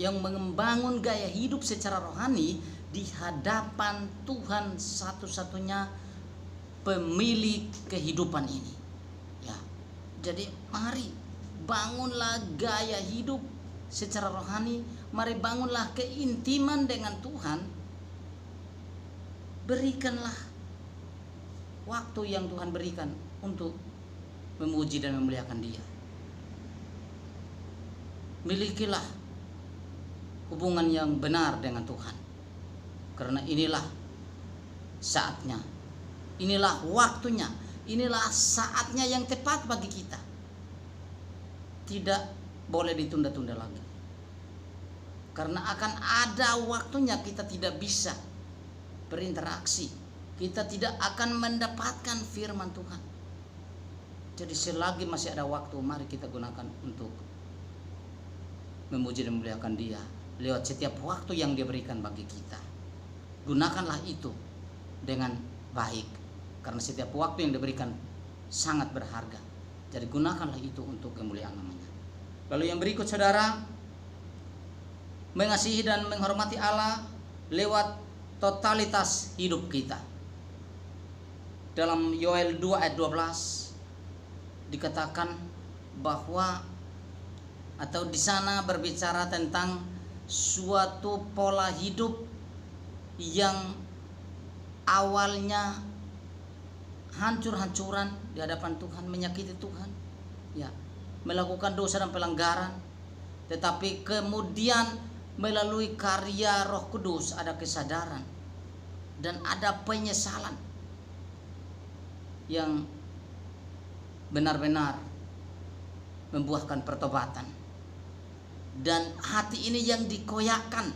yang membangun gaya hidup secara rohani di hadapan Tuhan satu-satunya pemilik kehidupan ini. Ya. Jadi mari bangunlah gaya hidup secara rohani, mari bangunlah keintiman dengan Tuhan. Berikanlah waktu yang Tuhan berikan untuk memuji dan memuliakan Dia. Milikilah hubungan yang benar dengan Tuhan, karena inilah saatnya, inilah waktunya, inilah saatnya yang tepat bagi kita. Tidak boleh ditunda-tunda lagi, karena akan ada waktunya kita tidak bisa berinteraksi, kita tidak akan mendapatkan firman Tuhan. Jadi selagi masih ada waktu, mari kita gunakan untuk memuji dan memuliakan Dia lewat setiap waktu yang Dia berikan bagi kita. Gunakanlah itu dengan baik, karena setiap waktu yang diberikan sangat berharga. Jadi gunakanlah itu untuk kemuliaan namanya. Lalu yang berikut, saudara, mengasihi dan menghormati Allah lewat totalitas hidup kita. Dalam Yoel 2 ayat 12 dikatakan bahwa, atau di sana berbicara tentang suatu pola hidup yang awalnya hancur-hancuran di hadapan Tuhan, menyakiti Tuhan, ya, melakukan dosa dan pelanggaran, tetapi kemudian melalui karya Roh Kudus ada kesadaran dan ada penyesalan yang benar-benar membuahkan pertobatan. Dan hati ini yang dikoyakkan,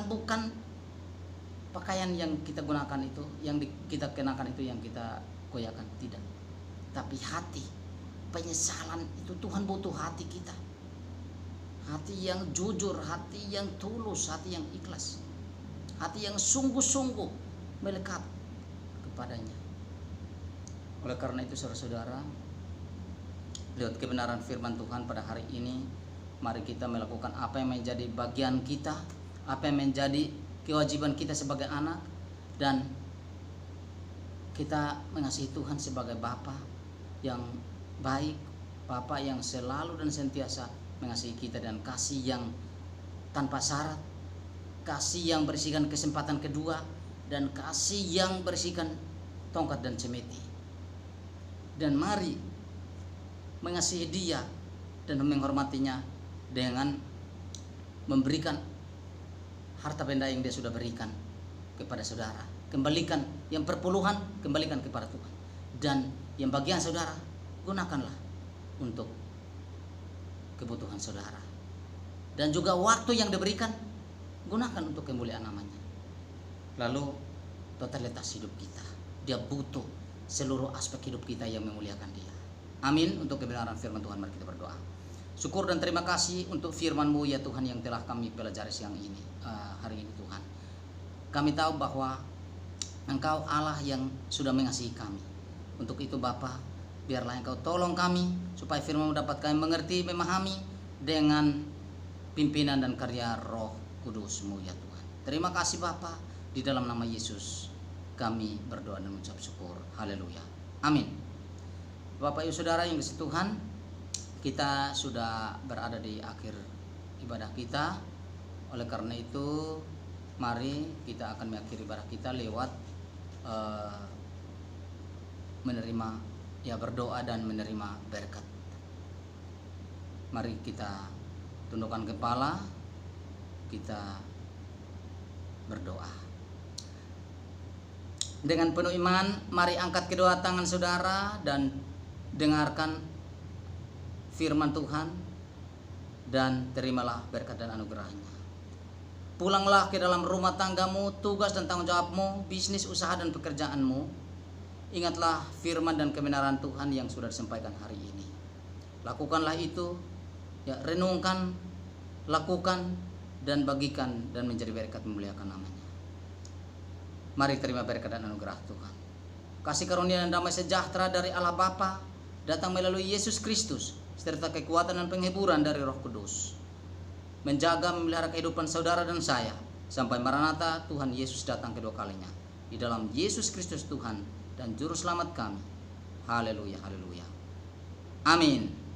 bukan pakaian yang kita gunakan itu, yang kita kenakan itu yang kita koyakkan, tidak. Tapi hati, penyesalan itu Tuhan butuh hati kita. Hati yang jujur, hati yang tulus, hati yang ikhlas, hati yang sungguh-sungguh melekat kepadanya. Oleh karena itu, saudara-saudara, lewat kebenaran firman Tuhan pada hari ini, mari kita melakukan apa yang menjadi bagian kita, apa yang menjadi kewajiban kita sebagai anak, dan kita mengasihi Tuhan sebagai Bapa yang baik, Bapa yang selalu dan sentiasa mengasihi kita, dan kasih yang tanpa syarat, kasih yang berisikan kesempatan kedua, dan kasih yang berisikan tongkat dan cemeti. Dan mari mengasihi Dia dan menghormatinya dengan memberikan harta benda yang Dia sudah berikan kepada saudara. Kembalikan yang perpuluhan, kembalikan kepada Tuhan. Dan yang bagian saudara, gunakanlah untuk kebutuhan saudara. Dan juga waktu yang diberikan, gunakan untuk kemuliaan namanya. Lalu totalitas hidup kita, Dia butuh seluruh aspek hidup kita yang memuliakan Dia. Amin. Untuk kebenaran firman Tuhan, mari kita berdoa. Syukur dan terima kasih untuk firman-Mu ya Tuhan, yang telah kami pelajari siang ini, hari ini Tuhan. Kami tahu bahwa Engkau Allah yang sudah mengasihi kami. Untuk itu Bapa, biarlah Engkau tolong kami supaya firman-Mu dapat kami mengerti, memahami dengan pimpinan dan karya Roh Kudus-Mu ya Tuhan. Terima kasih Bapa, di dalam nama Yesus kami berdoa dan mengucap syukur. Haleluya. Amin. Bapak Ibu Saudara yang dikasihi Tuhan, kita sudah berada di akhir ibadah kita. Oleh karena itu, mari kita akan mengakhiri ibadah kita lewat menerima, ya, berdoa dan menerima berkat. Mari kita tundukkan kepala, kita berdoa. Dengan penuh iman, mari angkat kedua tangan saudara dan dengarkan firman Tuhan, dan terimalah berkat dan anugerahnya. Pulanglah ke dalam rumah tanggamu, tugas dan tanggung jawabmu, bisnis, usaha dan pekerjaanmu. Ingatlah firman dan kebenaran Tuhan yang sudah disampaikan hari ini. Lakukanlah itu, ya, renungkan, lakukan, dan bagikan, dan menjadi berkat memuliakan namanya. Mari terima berkat dan anugerah Tuhan. Kasih karunia dan damai sejahtera dari Allah Bapa datang melalui Yesus Kristus, serta kekuatan dan penghiburan dari Roh Kudus menjaga, memelihara kehidupan saudara dan saya sampai Maranatha Tuhan Yesus datang kedua kalinya. Di dalam Yesus Kristus Tuhan dan Juru Selamat kami. Haleluya, haleluya. Amin.